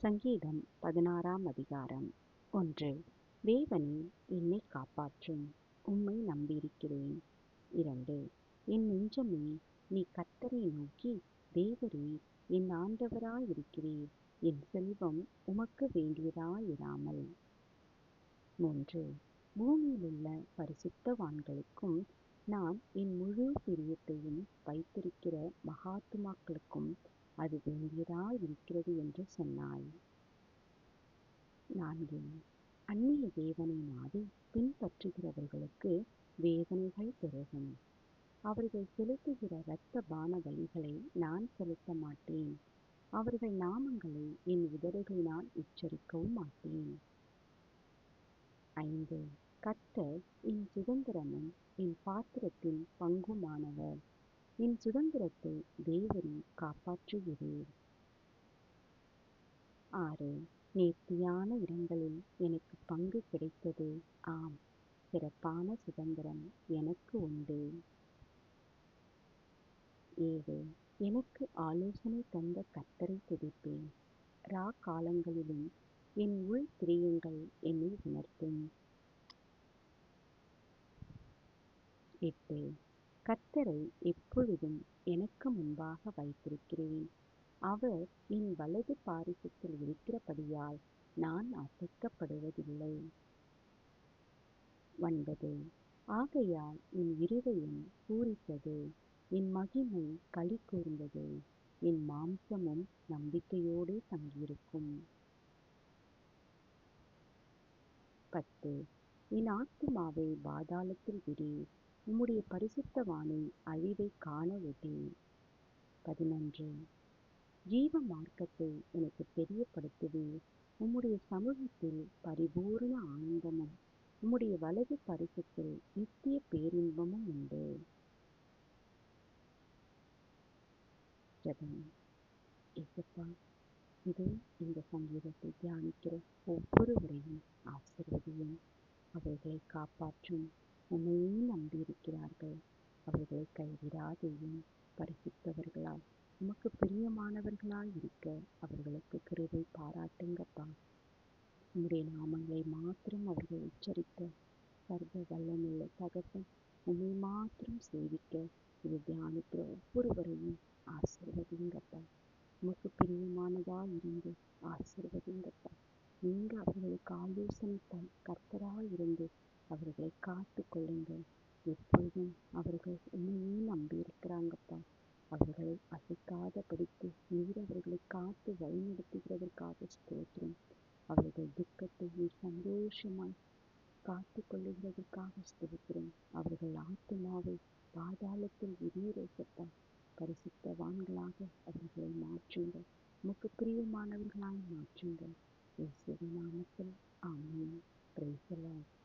சங்கீதம் 16ஆம் அதிகாரம் 1. தேவனே, என்னைக் காப்பாற்றும். உம்மை நம்பியிருக்கிறேன். 2. என் நெஞ்சமே, நீ கர்த்தரை நோக்கி, தேவரே, என் ஆண்டவராயிருக்கிறீர். என் செல்வம் உமக்கு வேண்டியதாயிராமல். 3. பூமியிலுள்ள பரிசுத்தவான்களுக்கும் நான் என் முழு பிரியத்தையும் வைத்திருக்கிற மகாத்துமாக்களுக்கும் அது வேண்டியதாயிருக்கிறது என்று சொன்னாய். 4. அந்நிய தேவனை நாடி பின்பற்றுகிறவர்களுக்கு வேதனைகள் பெருகும். அவர்கள் செலுத்துகிற இரத்த பான பலிகளை நான் செலுத்த மாட்டேன். அவர்கள் நாமங்களை என் உதடுகளினால் உச்சரிக்கவும் மாட்டேன். 5. கர்த்தர் என் சுதந்திரமும் என் பாத்திரத்தின் பங்குமானவர். என் சுதந்திரத்தை தேவரீர் காப்பாற்றுகிறீர். 6. நேர்த்தியான இடங்களில் எனக்கு பங்கு கிடைத்தது. ஆம், சிறப்பான சுதந்திரம் எனக்கு உண்டு. 7. எனக்கு ஆலோசனை தந்த கர்த்தரை துதிப்பேன். காலங்களிலும் என் உள் பிரியங்கள் என்னை உணர்த்தும். 8. கர்த்தரை எப்பொழுதும் எனக்கு முன்பாக வைத்திருக்கிறேன். அவர் என் வலது பாரிசத்தில் இருக்கிறபடியால் நான் அசைக்கப்படுவதில்லை. 9. ஆகையால் என் இருதயம் பூரித்தது, என் மகிமை களி கூர்ந்தது, என் மாம்சமும் நம்பிக்கையோடே தங்கியிருக்கும். 10. என் ஆத்துமாவை பாதாளத்தில் விடீர், உம்முடைய பரிசுத்தவானை அழிவை காண விடீர். 11. ஜீவ மார்க்கத்தை எனக்கு தெரியப்படுத்துவீர், உம்முடைய சமூகத்தில் பரிபூர்ண ஆனந்தமும் உம்முடைய வலது பரிசத்தில் நித்திய பேரின்பமும் உண்டு. ஜெபம். இயேசுப்பா, இதோ இந்த சங்கீதத்தை தியானிக்கிற ஒவ்வொருவரையும் ஆசீர்வதியும். அவர்களை காப்பாற்றும். உம்மையே நம்பியிருக்கிறார்கள். அவர்களை கைவிடாதேயும். பரிசுத்தவர்களாய் உமக்கு பிரியமானவர்களாய் இருக்க அவர்களுக்கு கிருபை பாராட்டுங்கப்பா. உம்முடைய நாமங்களை மாத்திரம் அவர்கள் உச்சரிக்க சர்வ வல்லமையுள்ள தகப்பன் உம்மை மாத்திரம் சேவிக்க இது தியானிக்கிற ஒவ்வொருவரையும் ஆசீர்வதிங்கப்பா. உமக்கு பிரியமானதா இருந்து ஆசீர்வதிங்கப்பா. நீங்க அவர்களுக்கு ஆலோசனை கர்த்தராய் இருந்து அவர்களை காத்து கொள்ளுங்கள். எப்பொழுதும் அவர்கள் உண்மையே நம்பி இருக்கிறாங்கப்பா. அவர்களை அசைக்காதபடிக்கு நீர் அவர்களை காத்து வழிநடத்துகிறதற்காக ஸ்தோத்திரம். அவர்கள் துக்கத்தை நீர் சந்தோஷமாய் காத்து கொள்ளுகிறதற்காக ஸ்தோத்திரம். அவர்கள் ஆத்துமாவை பாதாளத்தில் விடீரேசப்பா. பரிசுத்தவான்களாக அவர்களை மாற்றுங்கள். உமக்கு பிரியமானவர்களாய் மாற்றுங்கள். இயேசுவின் நாமத்தில் ஆமென். Praise the Lord.